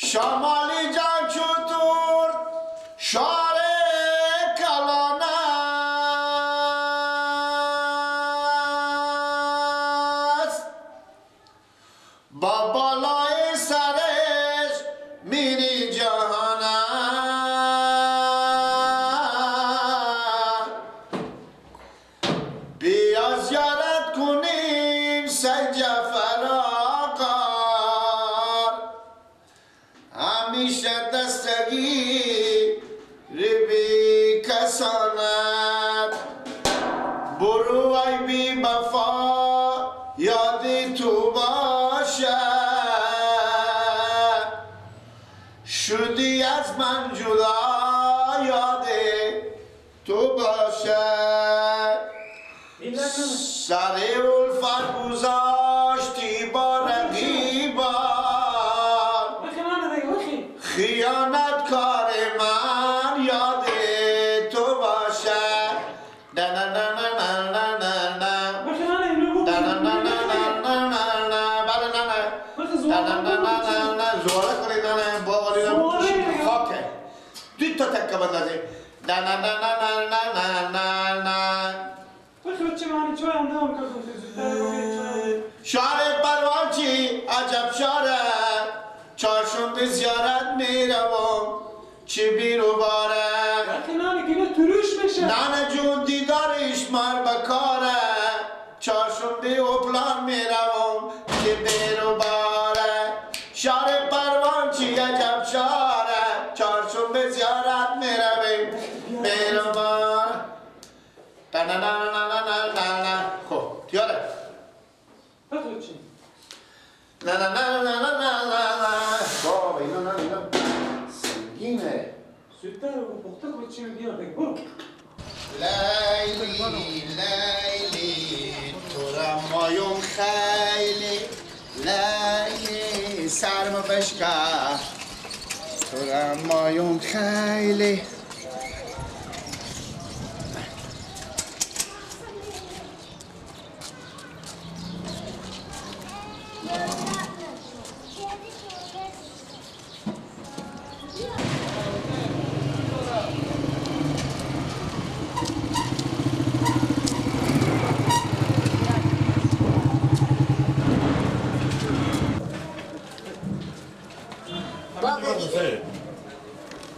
شمالی جان چطور شار کلان است با بالای سرش میری جهان بیا زیارت کنیم سید جعفر آقا همیشه دستگیر بی کسانت برو ای بی وفا یادی تو باشد شدی از من جدا یاد تو باشد سر الفت گذاشتی با رقیبان خیانت کار من یاد تو باشد نه نه نه نه نه نه نه نه نه نه نه زوره کنید نه با والیدم خاکه دوی تا تکه بندازی نه نه نه نه نه نه نه نه شهر پروانچی عجب شهره چهارشنبه زیارت میروم چی بیرو باره نانه جون دیدارش مر بکاره چهارشنبه اپلان میروم چی بیرو باره شهر پروانچی عجب شهره چهارشنبه زیارت میرویم بیرو باره نه نه نه نه نه نه نه خب یاده نه نه نه نه نه نه نه بابا اینا نه اینا سنگینه سویتر رو پخته کنید چی میگیرم بگو برو لیلی لیلی تو را مایم خیلی لیلی سرم بشکه تو را مایم خیلی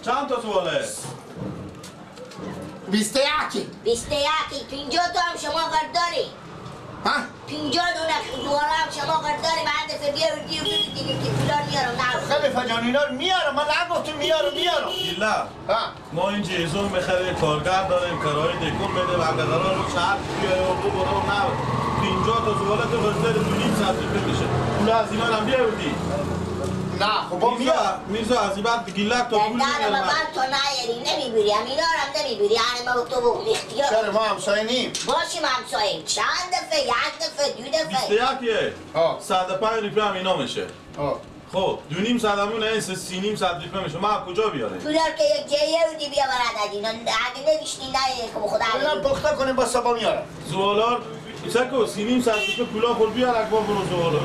چند تا سواله؟ 21 21 50 تا هم شما قرد داری ها 50 دونه دواره هم شما قرد داری بعد دفعه بیاردی و دیگه که فلان میارم نه خیلی فجان اینا رو میارم من نگفتم میارم ایلا ها ما این جیزون میخریم کارگر داریم کارهای دکون میده و اگر قرار رو شهر بیایه و برو نه 50 تا سواله تو بزدر 2.5 ساعت میشه پول از ایمان هم بیاردی نه خب با میرزا از این بعد گیلک تا پول در من تو نیاری نمیبری هم اینا رو هم نمیبری یعنی ما تو بگو اختیار چرا ما همسایه نیم باشیم همسایه چند دفعه یک دفعه دو دفعه 21 105 روپیه هم اینا میشه خب 2.5 ساعت همونه این 3.5 ساعت روپیه میشه ما کجا بیاریم؟ پولار که یک جایه بودی بیا برد از اینا اگه نوشتی نه که خدا اینا پخته کنیم با سبا میارم زوالار سکو 3.5 ساعت روپیه پولا خور بیار اکبر برو زوالار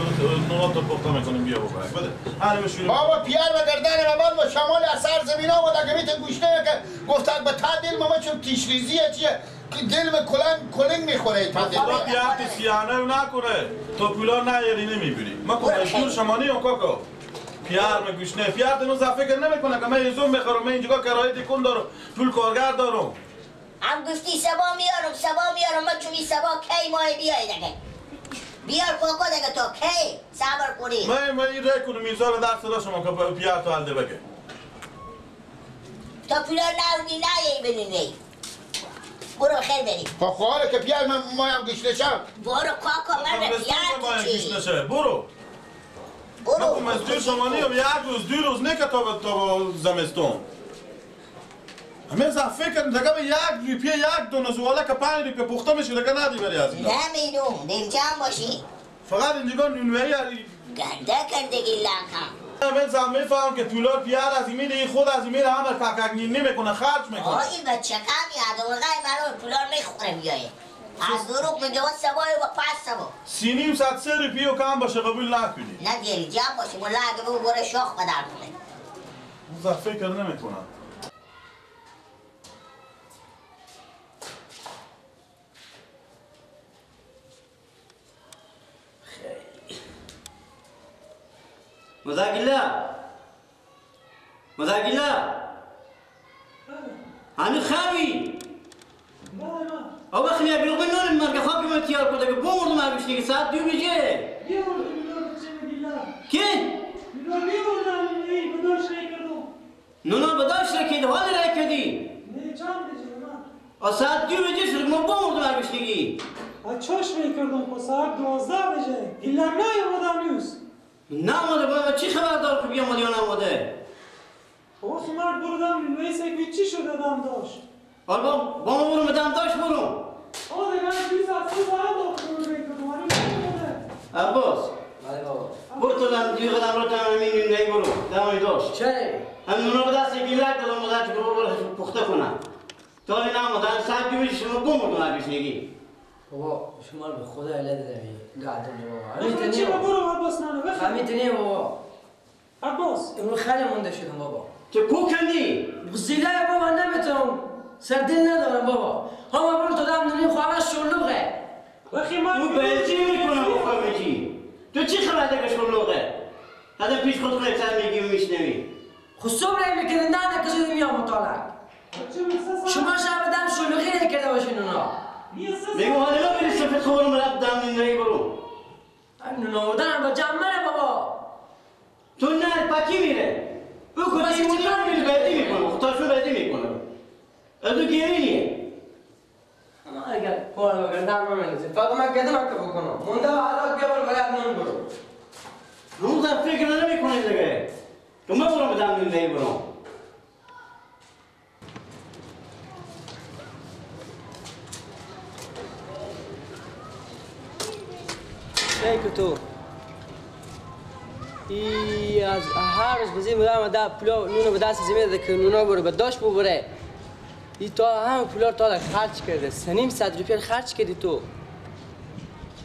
نونات رو پخته میکنیم بیا بخوریم بده هره بشوریم بابا پیار و گردن ممان و شمال اثر زمین ها بود اگه میتون گوشته که گفتن به تا دل ماما چون تیشریزیه چیه که دل به کلنگ میخوره تا دل خدا پیار تو سیانه نکنه تو پولا نیاری نمیبری ما کنه شور شمانی هم کاکا پیار میگوشنه پیار دنوز فکر نمیکنه که من یزوم بخورم من اینجا کرایه دکون دارم پول کارگر دارم هم گفتی سبا میارم من چونی سبا کی ماه بیای دیگه بیار کوکو دیگه تو کی صبر کنی من این رای کنم میرزا رو در صدا شما که پیار تو حلده بگه تا پولا نودی نه ببینی برو خیر بریم خب خواهره که پیار من مایم گوشته شم برو کاکا من پیار تو چی برو برو من مزدور شما نیم یک روز دو روز نه که تا زمستون همه فکر دیگه به 1 روپیه 1 دونه زواله که 5 روپیه پخته میشه دیگه ندی بری از اینا نمیدون دلجمع باشی فقط اینجا نونوهی گنده کرده گیلان من زن میفهم که پولار پیار از این میده خود از این میده همه ککگنین نمیکنه خرج میکنه این بچه کمی آدم غیر منو پولار میخوره بیایه از دروغ میگه و سبای و پس سبا 3.5 ساعت 3 روپیه و کم باشه قبول نکنی نه دلجمع باشی مولا اگه بگو برو شاخ بدر کنه اون فکر نمیکنم. مزاگیلا هنو خوابی او وقت میاد بلغم نون مرگ خوابی من تیار کرده که بمردم هر بشنی که ساعت 2 بجه کی؟ نونان بداشت رکید حال رکیدی او ساعت 2 بجه شد من بمردم هر بشنگی چاش میکردم که ساعت 12 بجه گیلم نیامده نیست نامده باید چی خبر دار که بیامده یا نامده؟ وقتی مرد بردم نویسه که چی شده دم داشت حالا با ما برو دم داشت برو آه دیگه من 2 ساعت 3 ساعت داخل میکردم هنوز نمیده عباس بله بابا برو تو دم دیگه قدم رو تمام این نهی برو دمای داشت چه؟ هم نونا به دست گیلک دادم مدت که برو پخته کنم تا این نامده ساعت 2 بجه شما بمردم هر بشنگی بابا شما رو به خدا علت دمی قاعدم بابا بخیر چی برو عباس نانو بخیر همینطوریه بابا عباس امرو خیلی مونده شدم بابا تو کو کندی؟ بزیله بابا نمیتونم سردل ندارم بابا همه برو تو دم دنیم خواه شلوغه بخیر من تو بلچی میکنم بخواه بچی تو چی خبر دیگه شلوغه؟ حتی پیش خود خود اکتر میگی و میشنوی خود صبح میکنه نه نکشیده میام مطالعه شما شب دم شلوغی نکرده باشین اونا میگو حالا ما بری سفت خورم رب دم این رهی برو اونا بودن با جمعه بابا تو نه پاکی میره او کدی مونی رو میره بدی میکنه خودشون بدی میکنه از او گیرینیه اما اگر کار بگر دم نمیدونی فقط من کدوم اکتا بکنم مونده حالا بیا برو باید نون برو همون زن فکر نمیکنه دیگه تو ما برو بدم این رهی برو که تو ای از هر روز بزیم بودم دا پولا نونو به دست زمین ده که نونا برو به داشت ببره ای تا همه پولا تا ده خرچ کرده 300 روپیه خرچ کردی تو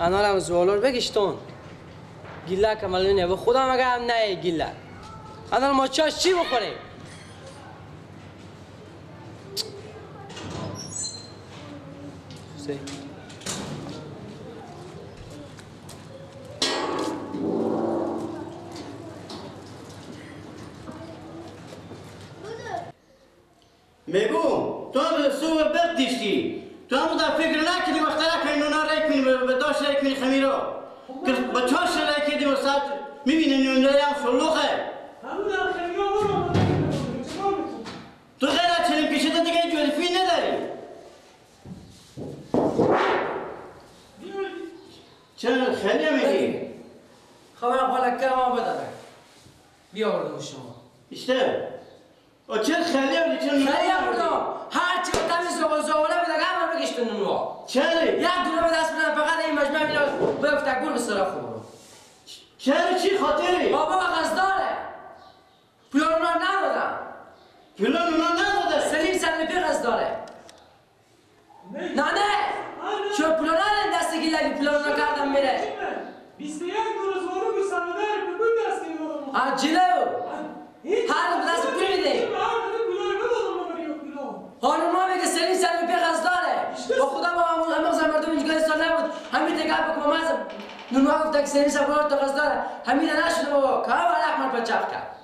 انا هم زوالار بگشتون گیله کمال نونه و خدا مگه هم نه گیله انا ما چاش چی بخوریم میگو تو هم صبح برد دیشتی تو هم در فکر نکنی وقت نکنی نونا رای کنی به داشت رای کنی خمیرا که با چاش رای کنی و ساعت میبینی نون رای هم شلوخه همون در خیلی برو تو غیر از چنین پیشتا دیگه جوزفی نداری چرا خیلی میگی؟ خبر حالا که ما بداره بیا بردم شما اشته و چرا خیلی هم چرا خیلی بردم هر چی تمیز زواره بده همه بگشتون نونوا چرا؟ یک دونه به دست بدن فقط این مجمع میلا بفته گل به سراخ برو چرا چی خاطری؟ بابا غزداره پولا اونا ندادم پولا اونا نداده؟ سلیم سلپی غزداره نه چون پولا ندادم دست گیلگی پولا اونا کردم میره 21 دور زورو بی سندر به بود دست گیرم جلو هر به دست پول میده حالا ما میگه سلیم سلپی غزداره با خدا با همه مردم اینجا سال نبود همین دیگه بکنم از نونوا گفت که سلیم سلپی غزداره همین نشد بابا که هوا احمد پچاق کرد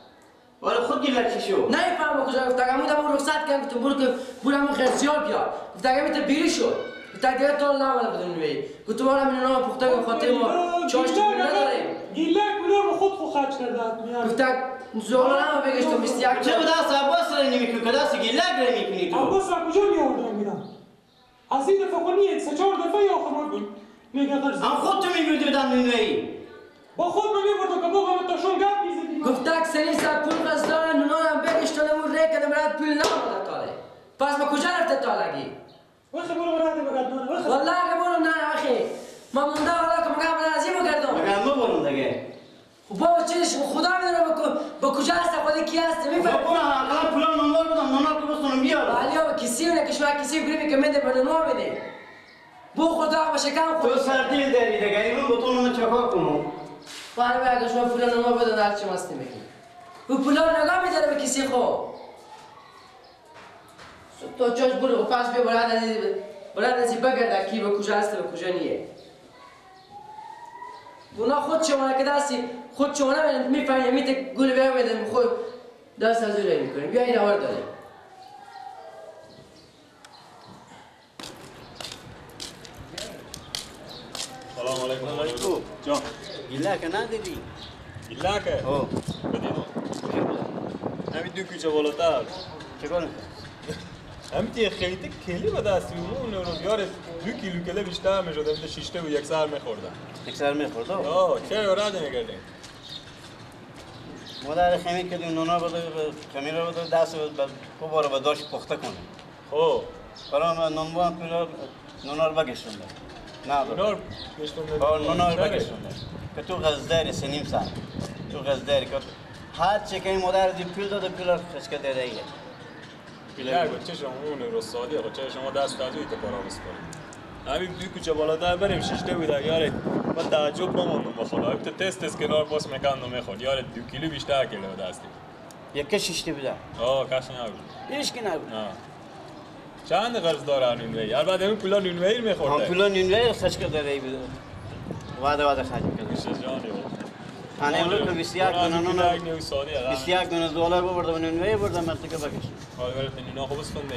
ولی خود گیلک چی شو؟ نمیفهم کجا گفت که همون رخصت کردم که برو که برو خرسیال بیار گفت که میت بیری شد گفت که دیگه طول نماله بدون نوی گفت ما همین اونا پخته که خاطر ما چاش تو نداریم گیلک بودا رو خود خرج کرده گفت که زور هم بگشتم 21 چه به دست عباس رای نمیکنی که دست گیلک رای میکنی تو؟ عباس را کجا میآوردم میرم از این دفعه خونی 3-4 دفعه آخر بود میگه درس هم خود تو میگویدی بدم نوی با خود میبردم که بابا متاشون گپ میزدیم گفت که سلیم سر پول غزداره نونا هم بگشتن و ری کده برات پول نموده تاله پس ما کجا رفته تالگی وقتی برو براده بگردانه وقتی والله که برم نه اخی ما مونده حالا که مگه من عظیم بگردم مگه ما برم دیگه بابا چیش خدا میدونه با کجا هست خدا کی هست میفهم خب برم اقلا پولا نمار بدم نمار که بستانم بیارم ولی ها کسی اونه که شما کسی گریمی که میده به نونا میده بو خدا باشه کم خود تو سردیل داری دیگه ایرون با تو نمه چکار کنم ولی اگه شما پول نونا بدن هر چی مستی میگی او پولا نگاه میداره به کسی خو تو چاش برو پس بیا برای ازی بگرده کی به کجا هست و کجا نیه اونا خود شما که دستی خود شما میفهمید میته گل بیا میدن خود دست از روی میکنیم بیا این آور داریم سلام علیکم جان گله که ندیدی؟ گله که؟ او بدینو همین دو کوچه بالاتر چکار همین یه خیلی کلی به دستی اون رو یار 2 کیلو کله بیشتر میشد همین 6 تا و یک سر میخوردن یک سر میخورد آه چه رد میگردیم مادر خمیر کردیم نونا بده خمیر رو بده دست کو باره به داشت پخته کنه خب برای من نونوان پیلار نونا رو بگشتونده نه نونار گشتونده نونا رو بگشتونده که تو غزداری سنیم سر تو غزداری که هر چه که این مادر دی پیل داده پیلار خشکه داده ایه پیلار چه شما اون رو سادی آقا چه شما دست از اوی تپارا بسپارید همین 2 کوچه بالاتر بریم 6 تا بوده یاره من تعجب نماندم با خدا تو تست کنار باس میکندم میخورد یاره 2 کیلو بیشتر کله دستی یک شیشتی بوده آه کاش نبود هیچ کی نبود نه چند قرض داره نونوی البته اون پولا نونوی میخورده هم پولا نونوی خشکه داره ای بوده واده خرج کرده میشه جانی انا امروز که 21 دونه دلار بردم نونوی بردم مرتکه بکش حالا برات نونا خوب است کنده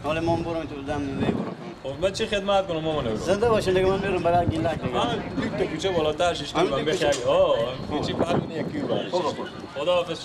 حالا من برم تو دم نونوی برم خب من چه خدمت کنم مامان رو زنده باشه دیگه من میرم برای گیلاک دیگه دو تا کوچه بالاتر 6 تا من بخری آه کوچه فرق یکی بود خدا حافظ